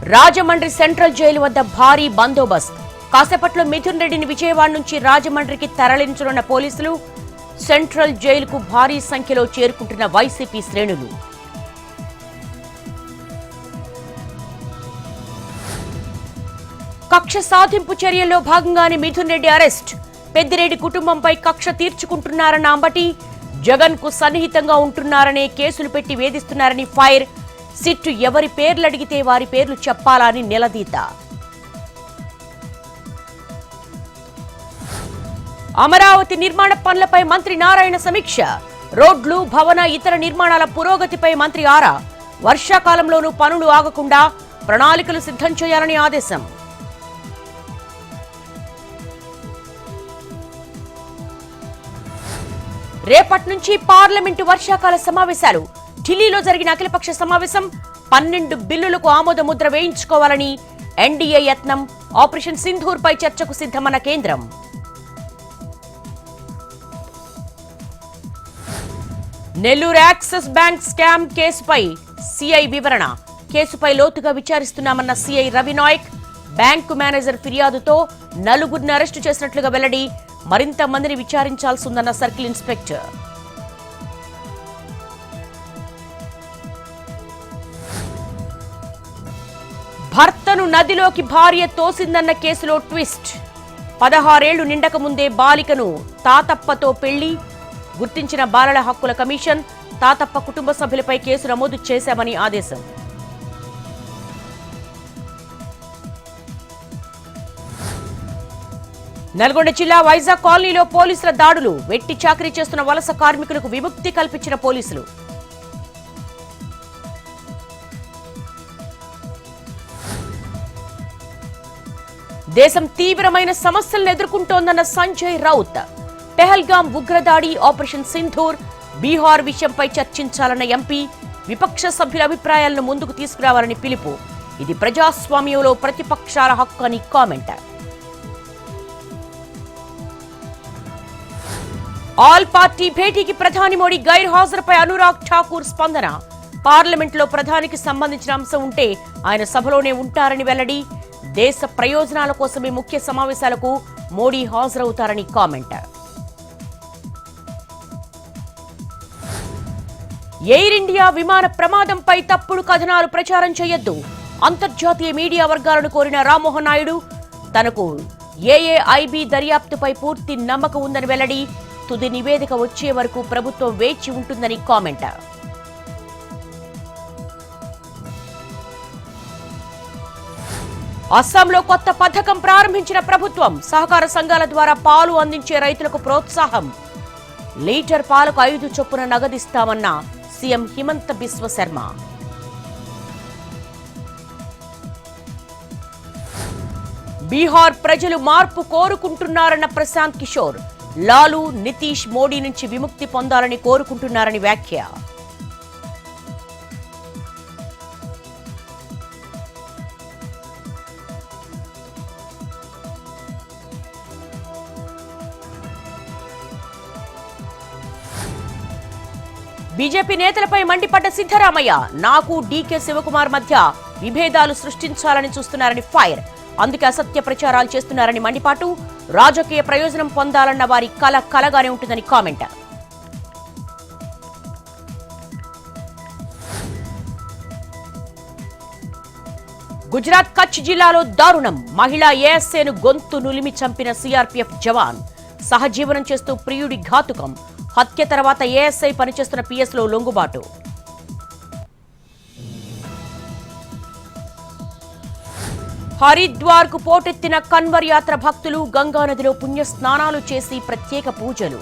Rajahmundry central jail వద్ద భారీ బందోబస్తు. కాసేపట్లో మిథున్ రెడ్డిని విజయవాడ నుంచి రాజమండ్రికి తరలించనున్న పోలీసులు. సెంట్రల్ జైలుకు భారీ సంఖ్యలో చేరుకుంటున్న వైసీపీ శ్రేణులు. కక్ష సాధింపు చర్యల్లో భాగంగానే మిథున్ రెడ్డి అరెస్ట్. పెద్దిరెడ్డి కుటుంబంపై కక్ష తీర్చుకుంటున్నారన్న అంబటి, జగన్ కు సన్నిహితంగా ఉంటున్నారనే కేసులు పెట్టి వేధిస్తున్నారని ఫైర్. సిట్టు ఎవరి పేర్లు అడిగితే వారి పేర్లు చెప్పాలని నిలదీత. అమరావతి నిర్మాణ పనులపై మంత్రి నారాయణ సమీక్ష. రోడ్లు, భవన, ఇతర నిర్మాణాల పురోగతిపై మంత్రి ఆరా. వర్షాకాలంలోనూ పనులు ఆగకుండా ప్రణాళికలు సిద్ధం చేయాలని ఆదేశం. రేపటి నుంచి పార్లమెంటు వర్షాకాల సమావేశాలు. ఢిల్లీలో జరిగిన అఖిలపక్ష సమావేశం. 12 బిల్లులకు ఆమోద ముద్ర వేయించుకోవాలని ఎన్డీఏ యత్నం. ఆపరేషన్ సింధూర్ పై చర్చకు సిద్ధమన్న కేంద్రం. నెల్లూరు యాక్సిస్ బ్యాంక్ స్కామ్ కేసుపై సిఐ వివరణ. కేసుపై లోతుగా విచారిస్తున్నామన్న సిఐ రవినాయక్. బ్యాంకు మేనేజర్ ఫిర్యాదుతో 4గురిని అరెస్టు చేసినట్లుగా వెల్లడి. మరింత మందిని విచారించాల్సి ఉందన్న సర్కిల్ ఇన్స్పెక్టర్. భర్తను నదిలోకి భార్య తోసిందన్న కేసులో ట్విస్ట్. 16 ఏళ్లు నిండక ముందే బాలికను తాతప్పతో పెళ్లి. గుర్తించిన బాలల హక్కుల కమిషన్. తాతప్ప కుటుంబ సభ్యులపై కేసు నమోదు చేశామని ఆదేశం. నల్గొండ జిల్లా వైజాగ్ కాలనీలో పోలీసుల దాడులు. వెట్టి చాకరీ చేస్తున్న వలస కార్మికులకు విముక్తి కల్పించిన పోలీసులు. దేశం తీవ్రమైన సమస్యలను ఎదుర్కొంటోందన్న సంజయ్ రౌత్. పెహల్గాం ఉగ్రదాడి, ఆపరేషన్ సింధూర్, బీహార్ విషయంపై చర్చించాలన్న ఎంపీ. విపక్ష సభ్యుల అభిప్రాయాలను ముందుకు తీసుకురావాలని పిలుపు. ఇది ప్రజాస్వామ్యంలో ప్రతిపక్షాల హక్కు అని కామెంట్. ఆల్ పార్టీ భేటీకి ప్రధాని మోడీ గైర్ హాజరుపై అనురాగ్ ఠాకూర్ స్పందన. పార్లమెంట్లో ప్రధానికి సంబంధించిన అంశం ఉంటే ఆయన సభలోనే ఉంటారని వెల్లడి. దేశ ప్రయోజనాల కోసమే ముఖ్య సమావేశాలకు మోడీ హాజరవుతారని కామెంట్. ఎయిర్ ఇండియా విమాన ప్రమాదంపై తప్పుడు కథనాలు ప్రచారం చేయొద్దు. అంతర్జాతీయ మీడియా వర్గాలను కోరిన రామ్మోహన్ నాయుడు. తనకు ఏఏఐబీ దర్యాప్తుపై పూర్తి నమ్మకం ఉందని వెల్లడి. తుది నివేదిక వచ్చే వరకు ప్రభుత్వం వేచి ఉంటుందని కామెంట్. అస్సాంలో కొత్త పథకం ప్రారంభించిన ప్రభుత్వం. సహకార సంఘాల ద్వారా పాలు అందించే రైతులకు ప్రోత్సాహం. లీటర్ పాలకు 5 చొప్పున నగదిస్తామన్న సీఎం హిమంత బిశ్వ శర్మ. బీహార్ ప్రజలు మార్పు కోరుకుంటున్నారన్న ప్రశాంత్ కిషోర్. లాలు, నితీష్ మోడీ నుంచి విముక్తి పొందాలని కోరుకుంటున్నారని వ్యాఖ్య. బీజేపీ నేతలపై మండిపడ్డ సిద్ధరామయ్య. నాకు డీకే శివకుమార్ మధ్య విభేదాలు సృష్టించాలని చూస్తున్నారని ఫైర్. అందుకే అసత్య ప్రచారాలు చేస్తున్నారని మండిపాటు. రాజకీయ ప్రయోజనం పొందాలన్న వారి కల కలగానే ఉంటుందని కామెంట్. గుజరాత్ కచ్ జిల్లాలో దారుణం. మహిళా ఏఎస్ఏను గొంతు నులిమి చంపిన సీఆర్పీఎఫ్ జవాన్. సహజీవనం చేస్తూ ప్రియుడి ఘాతుకం. హత్య తర్వాత ఏఎస్ఐ పనిచేస్తున్న పిఎస్లో లొంగుబాటు. హరిద్వార్ కు పోటెత్తిన కన్వర్ యాత్ర భక్తులు. గంగానదిలో పుణ్య స్నానాలు చేసి ప్రత్యేక పూజలు.